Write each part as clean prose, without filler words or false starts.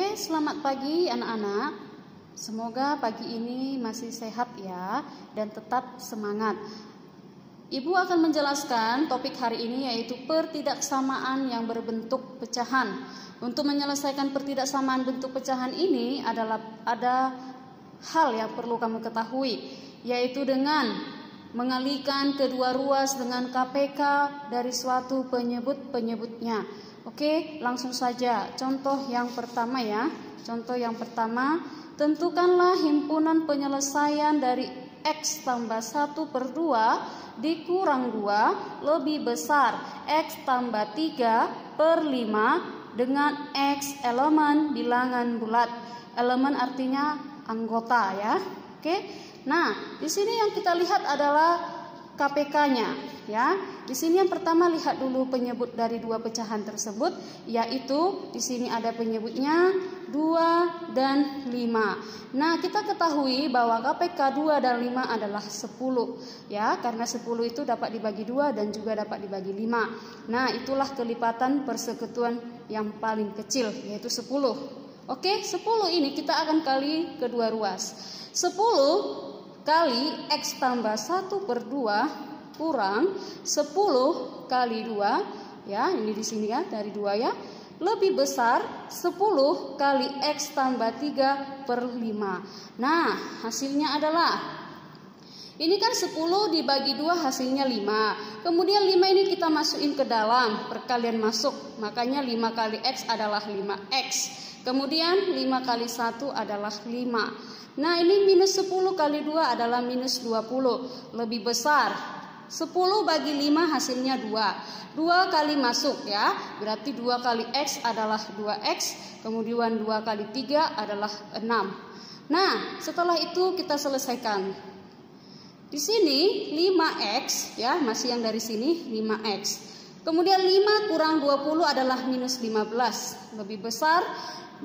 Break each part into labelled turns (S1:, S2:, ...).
S1: Oke, selamat pagi anak-anak. Semoga pagi ini masih sehat ya dan tetap semangat. Ibu akan menjelaskan topik hari ini yaitu pertidaksamaan yang berbentuk pecahan. Untuk menyelesaikan pertidaksamaan bentuk pecahan ini ada hal yang perlu kamu ketahui, yaitu dengan mengalihkan kedua ruas dengan KPK dari suatu penyebut-penyebutnya. Oke, langsung saja. Contoh yang pertama ya. Contoh yang pertama, tentukanlah himpunan penyelesaian dari X tambah 1/2 dikurang 2 lebih besar X tambah 3/5 dengan X elemen bilangan bulat. Elemen artinya anggota ya. Oke. Nah, di sini yang kita lihat adalah KPK-nya ya. Di sini yang pertama lihat dulu penyebut dari dua pecahan tersebut, yaitu di sini ada penyebutnya 2 dan 5. Nah, kita ketahui bahwa KPK 2 dan 5 adalah 10 ya, karena 10 itu dapat dibagi 2 dan juga dapat dibagi 5. Nah, itulah kelipatan persekutuan yang paling kecil, yaitu 10. Oke, 10 ini kita akan kali kedua ruas. 10 kali X tambah 1/2 kurang 10 kali 2 ya, ini di sini ya, dari 2 ya, lebih besar 10 kali X tambah 3/5. Nah, hasilnya adalah ini kan 10 dibagi 2 hasilnya 5. Kemudian 5 ini kita masukin ke dalam perkalian masuk, makanya 5 kali X adalah 5X. Kemudian 5 kali 1 adalah 5. Nah, ini minus 10 kali 2 adalah minus 20. Lebih besar 10 bagi 5 hasilnya 2. 2 kali masuk ya, berarti 2 kali X adalah 2X. Kemudian 2 kali 3 adalah 6. Nah, setelah itu kita selesaikan. Di sini 5X ya, masih yang dari sini 5X. Kemudian 5 kurang 20 adalah minus 15. Lebih besar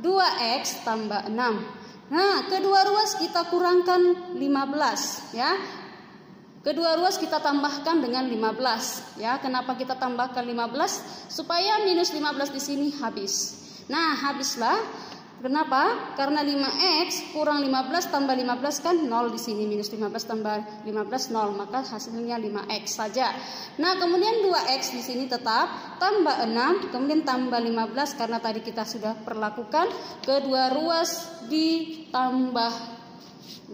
S1: 2X tambah 6. Nah, kedua ruas kita kurangkan 15 ya. Kedua ruas kita tambahkan dengan 15 ya. Kenapa kita tambahkan 15? Supaya minus 15 di sini habis. Nah, habislah. Kenapa? Karena 5X kurang 15 tambah 15 kan 0 di sini, minus 15 tambah 15 0, maka hasilnya 5X saja. Nah, kemudian 2X di sini tetap tambah 6, kemudian tambah 15 karena tadi kita sudah perlakukan kedua ruas ditambah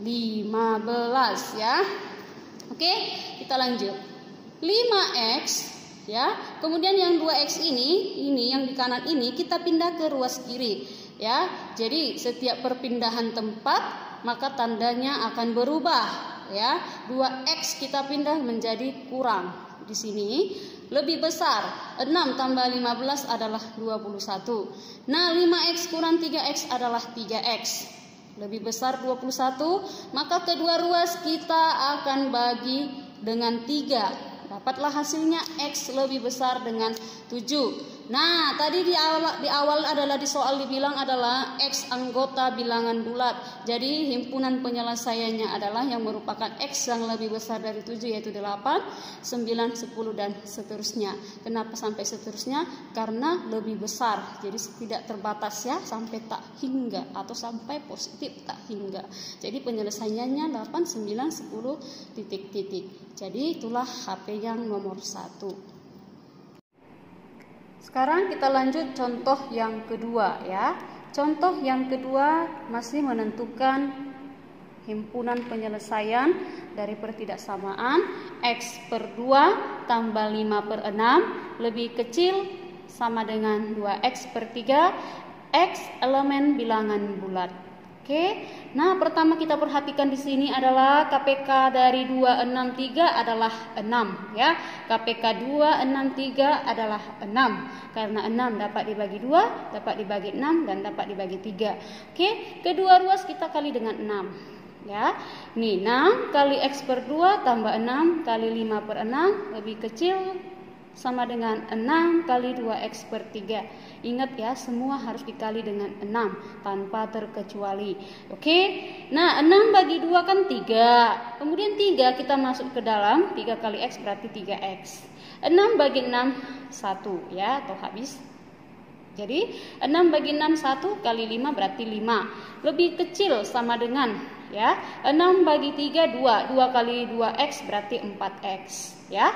S1: 15 ya. Oke, kita lanjut. 5X ya. Kemudian yang 2X ini yang di kanan ini kita pindah ke ruas kiri. Ya, jadi setiap perpindahan tempat maka tandanya akan berubah ya. 2X kita pindah menjadi kurang. Di sini lebih besar. 6 tambah 15 adalah 21. Nah, 5X kurang 3X adalah 3X. Lebih besar 21, maka kedua ruas kita akan bagi dengan 3. Dapatlah hasilnya X lebih besar dengan 7. Nah, tadi di awal adalah di soal dibilang adalah X anggota bilangan bulat. Jadi himpunan penyelesaiannya adalah yang merupakan X yang lebih besar dari 7, yaitu 8, 9, 10 dan seterusnya. Kenapa sampai seterusnya? Karena lebih besar. Jadi tidak terbatas ya, sampai tak hingga atau sampai positif tak hingga. Jadi penyelesaiannya 8, 9, 10 titik-titik. Jadi itulah HP yang nomor 1. Sekarang kita lanjut contoh yang kedua ya. Contoh yang kedua masih menentukan himpunan penyelesaian dari pertidaksamaan X/2 tambah 5/6 lebih kecil sama dengan 2X/3 X elemen bilangan bulat. Oke. Nah, pertama kita perhatikan di sini adalah KPK dari 263 adalah 6 ya. KPK 263 adalah 6. Karena 6 dapat dibagi 2, dapat dibagi 6 dan dapat dibagi 3. Oke, kedua ruas kita kali dengan 6 ya. Nih, 6 kali X/2 tambah 6 kali 5/6 lebih kecil sama dengan 6 kali 2X/3. Ingat ya, semua harus dikali dengan 6 tanpa terkecuali. Oke. Nah, 6 bagi 2 kan 3. Kemudian 3 kita masuk ke dalam, 3 kali X berarti 3X. 6 bagi 6 1 ya, atau habis. Jadi 6 bagi 6 1 kali 5 berarti 5. Lebih kecil sama dengan ya 6 bagi 3 2. 2 kali 2x berarti 4x ya.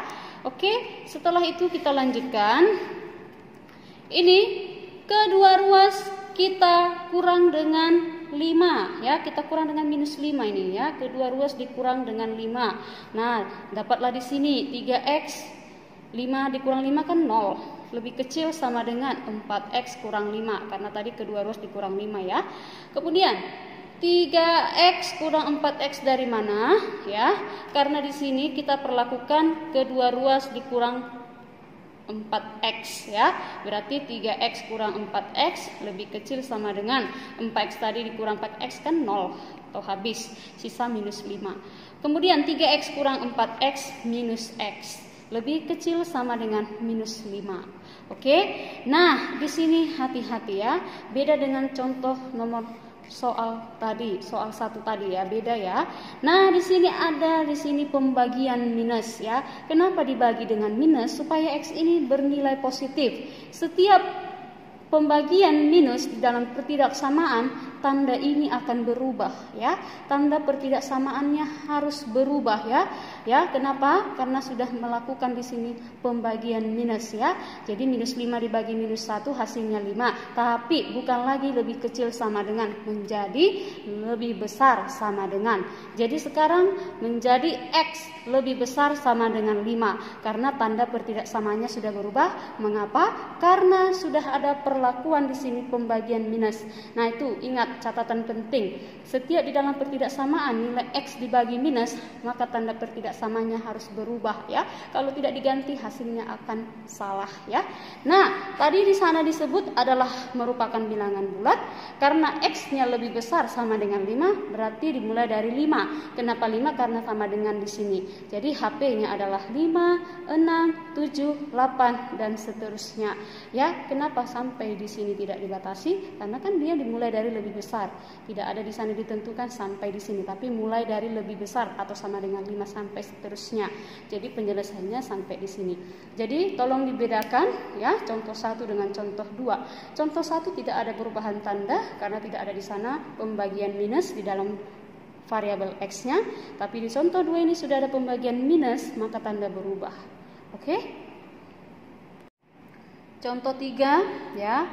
S1: Oke, setelah itu kita lanjutkan. Ini kedua ruas kita kurang dengan 5 ya, kita kurang dengan minus 5 ini ya. Kedua ruas dikurang dengan 5. Nah, dapatlah di sini 3x 5 dikurang 5 kan 0. Lebih kecil sama dengan 4x kurang 5 karena tadi kedua ruas dikurang 5 ya. Kemudian 3x kurang 4x dari mana ya? Karena di sini kita perlakukan kedua ruas dikurang 4x ya. Berarti 3x kurang 4x lebih kecil sama dengan 4x tadi dikurang 4x kan 0 atau habis, sisa minus 5. Kemudian 3x kurang 4x minus x lebih kecil sama dengan minus 5. Oke. Nah, di sini hati-hati ya. Beda dengan contoh nomor soal 1 tadi ya, beda ya. Nah, di sini pembagian minus ya. Kenapa dibagi dengan minus? Supaya x ini bernilai positif. Setiap pembagian minus di dalam pertidaksamaan, tanda ini akan berubah ya. Tanda pertidaksamaannya harus berubah ya. Ya, kenapa? Karena sudah melakukan di sini pembagian minus ya. Jadi minus 5 dibagi minus 1 hasilnya 5. Tapi bukan lagi lebih kecil sama dengan, menjadi lebih besar sama dengan. Jadi sekarang menjadi x lebih besar sama dengan 5. Karena tanda pertidaksamaannya sudah berubah. Mengapa? Karena sudah ada perlakuan di sini pembagian minus. Nah, itu ingat catatan penting. Setiap di dalam pertidaksamaan nilai x dibagi minus, maka tanda pertidaksamanya harus berubah ya. Kalau tidak diganti hasilnya akan salah ya. Nah, tadi di sana disebut adalah merupakan bilangan bulat karena x-nya lebih besar sama dengan 5, berarti dimulai dari 5. Kenapa 5? Karena sama dengan di sini. Jadi HP-nya adalah 5, 6, 7, 8 dan seterusnya. Ya, kenapa sampai di sini tidak dibatasi? Karena kan dia dimulai dari lebih besar. Tidak ada di sana ditentukan sampai di sini, tapi mulai dari lebih besar atau sama dengan 5 sampai seterusnya. Jadi penyelesaiannya sampai di sini. Jadi tolong dibedakan ya contoh 1 dengan contoh 2. Contoh 1 tidak ada perubahan tanda karena tidak ada di sana pembagian minus di dalam variabel x-nya, tapi di contoh 2 ini sudah ada pembagian minus, maka tanda berubah. Oke? Contoh 3 ya.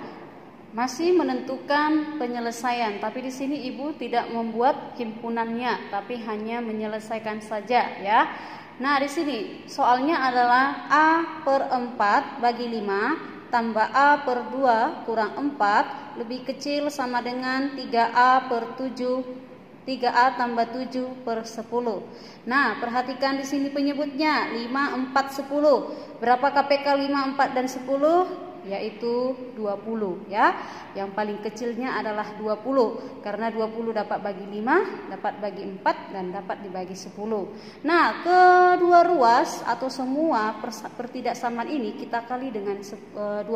S1: Masih menentukan penyelesaian, tapi di sini Ibu tidak membuat himpunannya, tapi hanya menyelesaikan saja ya. Nah, di sini soalnya adalah A per 4 bagi 5 tambah A per 2 kurang 4 lebih kecil sama dengan 3A per 7, 3A tambah 7 per 10. Nah, perhatikan di sini penyebutnya 5, 4, 10. Berapa KPK 5, 4, dan 10? Yaitu 20 ya. Yang paling kecilnya adalah 20 karena 20 dapat bagi 5, dapat bagi 4 dan dapat dibagi 10. Nah, kedua ruas atau semua pertidaksamaan ini kita kali dengan 20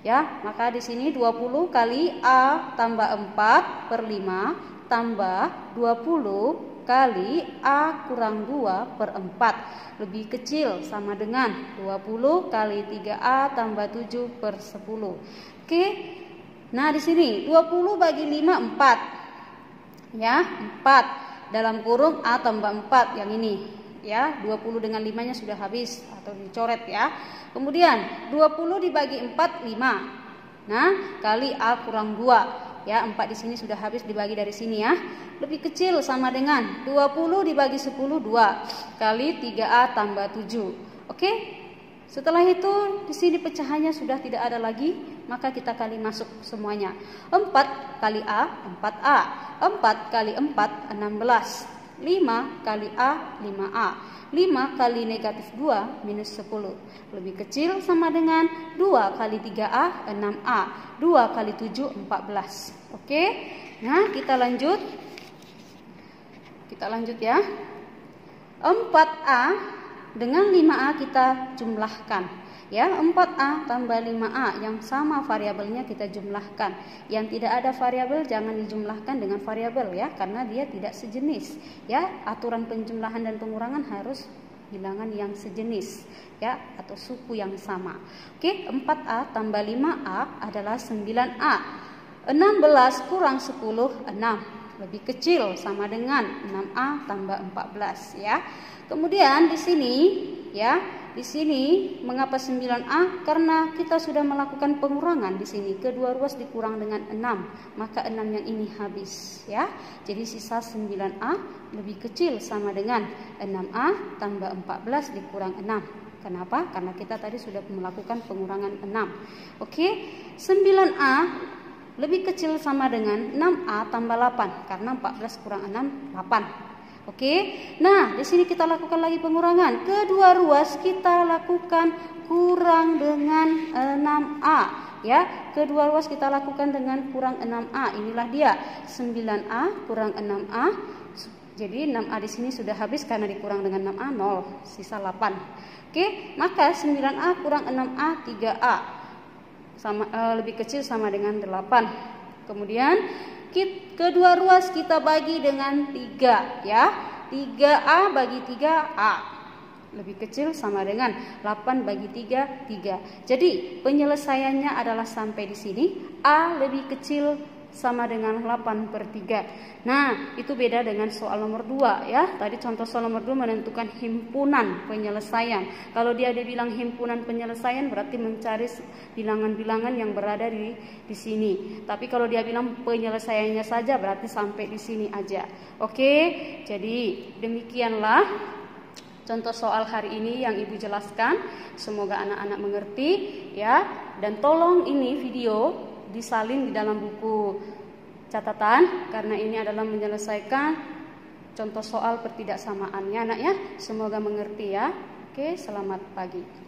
S1: ya. Maka di sini 20 kali A tambah 4 per 5 tambah 20 kali A kurang 2 per 4 lebih kecil sama dengan 20 kali 3A tambah 7 per 10. Oke. Nah, di sini 20 bagi 5 4. Ya, 4 dalam kurung A tambah 4 yang ini. Ya, 20 dengan 5-nya sudah habis atau dicoret ya. Kemudian 20 dibagi 4 5. Nah, kali A kurang 2. Ya, 4 di sini sudah habis dibagi dari sini ya. Lebih kecil sama dengan 20 dibagi 10 2 kali 3A tambah 7. Oke? Setelah itu di sini pecahannya sudah tidak ada lagi, maka kita kali masuk semuanya. 4 kali A 4A. 4 kali 4 16. 5 kali A 5A. 5 kali negatif 2 minus 10 lebih kecil sama dengan 2 kali 3A 6A. 2 kali 7 14. Oke. Nah, kita lanjut ya. 4A dengan 5A kita jumlahkan ya. 4A tambah 5A yang sama variabelnya kita jumlahkan. Yang tidak ada variabel jangan dijumlahkan dengan variabel ya, karena dia tidak sejenis ya. Aturan penjumlahan dan pengurangan harus bilangan yang sejenis ya, atau suku yang sama. Oke, 4A tambah 5A adalah 9A. 16 kurang 10, 6. Lebih kecil, sama dengan 6A tambah 14 ya. Kemudian di sini ya, di sini mengapa 9A? Karena kita sudah melakukan pengurangan di sini. Kedua ruas dikurang dengan 6, maka 6 yang ini habis ya. Jadi sisa 9A lebih kecil, sama dengan 6A tambah 14 dikurang 6. Kenapa? Karena kita tadi sudah melakukan pengurangan 6. Oke, 9A lebih kecil sama dengan 6A tambah 8, karena 14 kurang 6, 8. Oke, nah di sini kita lakukan lagi pengurangan. Kedua ruas kita lakukan kurang dengan 6A ya. Kedua ruas kita lakukan dengan kurang 6A. Inilah dia 9A kurang 6A. Jadi 6A di sini sudah habis karena dikurang dengan 6A, 0, sisa 8. Oke, maka 9A kurang 6A 3A. Lebih kecil sama dengan 8. Kemudian kedua ruas kita bagi dengan 3 ya. 3A bagi 3A lebih kecil sama dengan 8 bagi 3, 3. Jadi penyelesaiannya adalah sampai di sini. A lebih kecil sama dengan 8/3. Nah, itu beda dengan soal nomor 2 ya. Tadi contoh soal nomor 2 menentukan himpunan penyelesaian. Kalau dia bilang himpunan penyelesaian berarti mencari bilangan-bilangan yang berada di sini. Tapi kalau dia bilang penyelesaiannya saja berarti sampai di sini aja. Oke, jadi demikianlah contoh soal hari ini yang Ibu jelaskan. Semoga anak-anak mengerti ya. Dan tolong ini video disalin di dalam buku catatan, karena ini adalah menyelesaikan contoh soal pertidaksamaannya anak ya. Semoga mengerti ya. Oke, selamat pagi.